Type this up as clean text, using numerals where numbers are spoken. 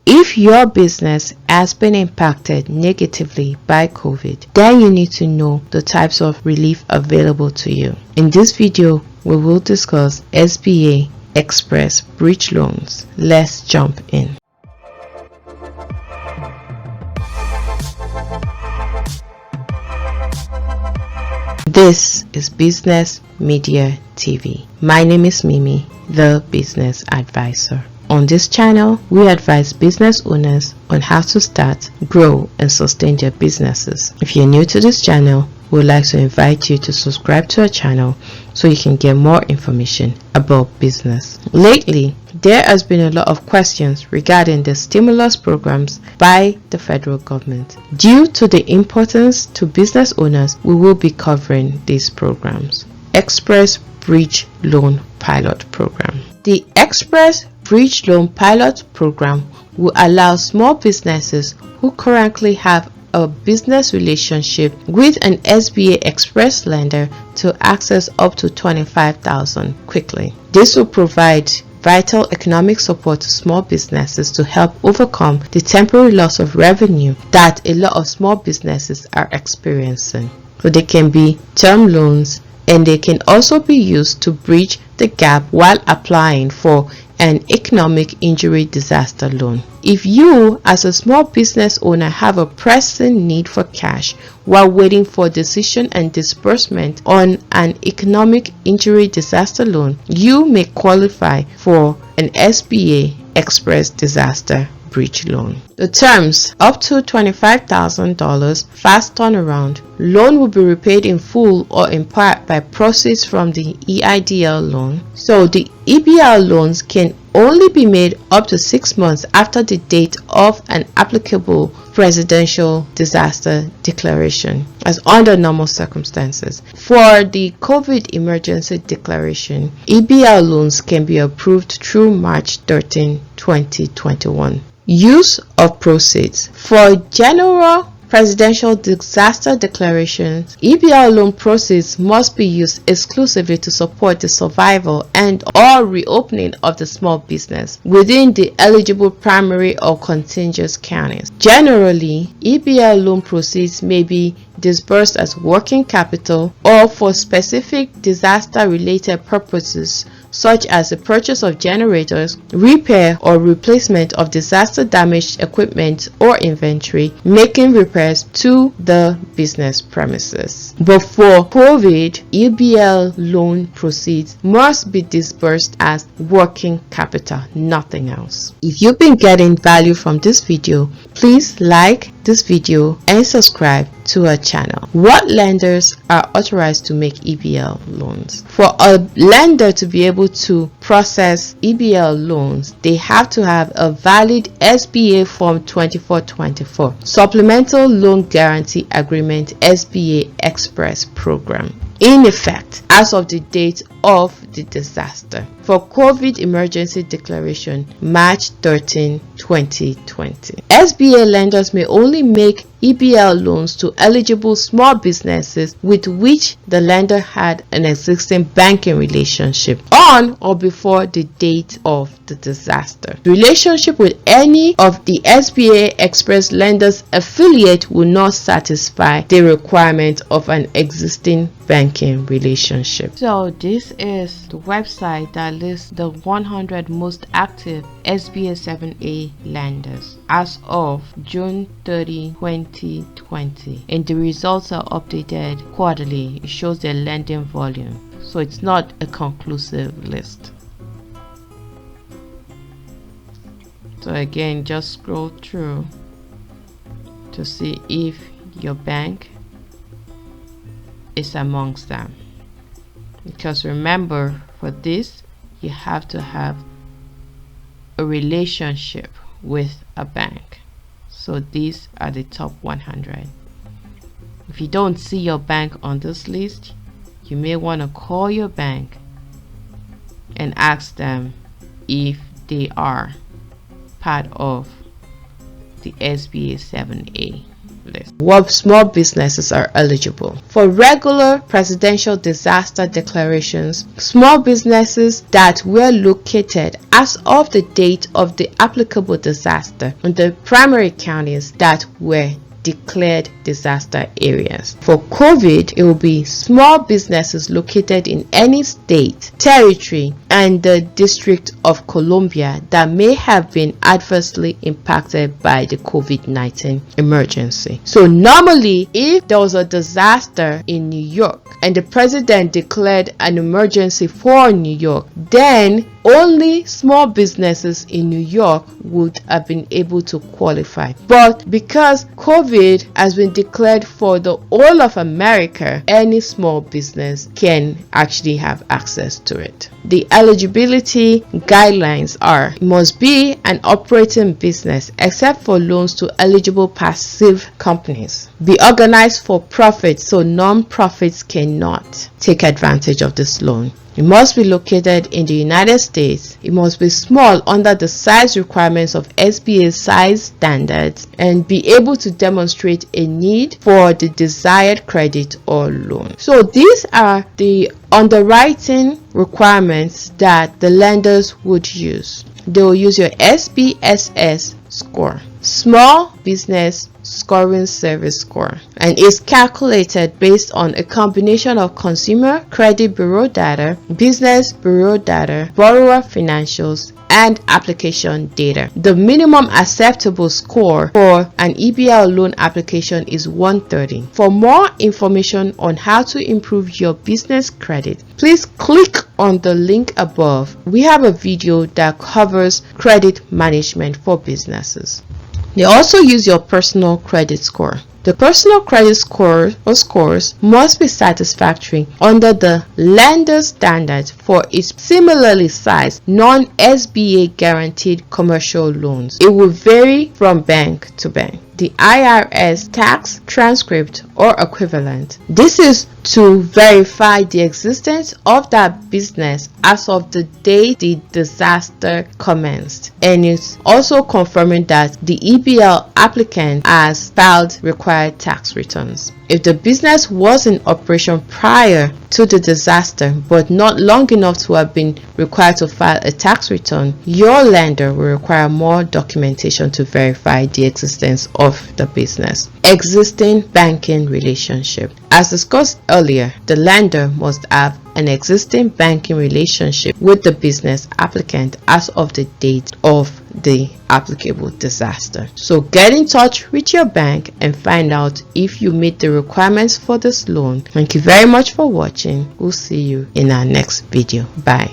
If your business has been impacted negatively by COVID, then you need to know the types of relief available to you. In this video, we will discuss SBA Express Bridge Loans. Let's jump in. This is Business Media TV. My name is Mimi, the Business Advisor. On this channel, we advise business owners on how to start, grow, and sustain their businesses. If you're new to this channel, we would like to invite you to subscribe to our channel so you can get more information about business. Lately, there has been a lot of questions regarding the stimulus programs by the federal government. Due to the importance to business owners, we will be covering these programs. Express Bridge Loan Pilot Program. The Express Bridge Loan Pilot Program will allow small businesses who currently have a business relationship with an SBA Express lender to access up to $25,000 quickly. This will provide vital economic support to small businesses to help overcome the temporary loss of revenue that a lot of small businesses are experiencing. So they can be term loans, and they can also be used to bridge the gap while applying for an economic injury disaster loan. If you as a small business owner have a pressing need for cash while waiting for decision and disbursement on an economic injury disaster loan, you may qualify for an SBA Express Disaster Bridge Loan. The terms: up to $25,000, fast turnaround. Loan will be repaid in full or in part by proceeds from the EIDL loan. So the EBL loans can only be made up to 6 months after the date of an applicable presidential disaster declaration, as under normal circumstances. For the COVID emergency declaration, EBL loans can be approved through March 13, 2021. Use of proceeds. For general presidential disaster declarations, EBL loan proceeds must be used exclusively to support the survival and or reopening of the small business within the eligible primary or contiguous counties. Generally, EBL loan proceeds may be disbursed as working capital or for specific disaster-related purposes, such as the purchase of generators, repair or replacement of disaster-damaged equipment or inventory, making repairs to the business premises. But for COVID, EBL loan proceeds must be disbursed as working capital, nothing else. If you've been getting value from this video, please like this video and subscribe to our channel. What lenders are authorized to make EBL loans? For a lender to be able to process EBL loans, they have to have a valid SBA Form 2424 Supplemental Loan Guarantee Agreement SBA Express Program in effect as of the date of the disaster. For COVID emergency declaration, March 13, 2020. SBA lenders may only make EBL loans to eligible small businesses with which the lender had an existing banking relationship on or before the date of the disaster. Relationship with any of the SBA Express lenders affiliate will not satisfy the requirement of an existing banking relationship. So this is the website that lists the 100 most active SBA 7A lenders as of June 30, 2020, and the results are updated quarterly. It shows their lending volume, so it's not a conclusive list. So again, just scroll through to see if your bank is amongst them, because remember, for this you have to have a relationship with a bank. So these are the top 100. If you don't see your bank on this list, you may want to call your bank and ask them if they are part of the SBA 7A. list. What small businesses are eligible for regular presidential disaster declarations? Small businesses that were located as of the date of the applicable disaster in the primary counties that were declared disaster areas. For COVID, it will be small businesses located in any state, territory, and the District of Columbia that may have been adversely impacted by the COVID-19 emergency. So normally, if there was a disaster in New York and the president declared an emergency for New York, then only small businesses in New York would have been able to qualify. But because COVID has been declared for the whole of America, any small business can actually have access to it. The eligibility guidelines are: it must be an operating business except for loans to eligible passive companies, be organized for profit, so non-profits cannot take advantage of this loan. It must be located in the United States. It must be small under the size requirements of SBA size standards and be able to demonstrate a need for the desired credit or loan. So these are the underwriting requirements that the lenders would use. They will use your SBSS score, Small Business Scoring Service Score, and is calculated based on a combination of consumer credit bureau data, business bureau data, borrower financials, and application data. The minimum acceptable score for an EBL loan application is 130. For more information on how to improve your business credit, please click on the link above. We have a video that covers credit management for businesses. They also use your personal credit score. The personal credit score or scores must be satisfactory under the lender's standards for its similarly sized non-SBA guaranteed commercial loans. It will vary from bank to bank. The IRS tax transcript or equivalent. This is to verify the existence of that business as of the day the disaster commenced, and it's also confirming that the EBL applicant has filed required tax returns. If the business was in operation prior to the disaster but not long enough to have been required to file a tax return, your lender will require more documentation to verify the existence of the business. Existing banking relationship. As discussed earlier, the lender must have an existing banking relationship with the business applicant as of the date of the applicable disaster. So get in touch with your bank and find out if you meet the requirements for this loan. Thank you very much for watching. We'll see you in our next video. Bye.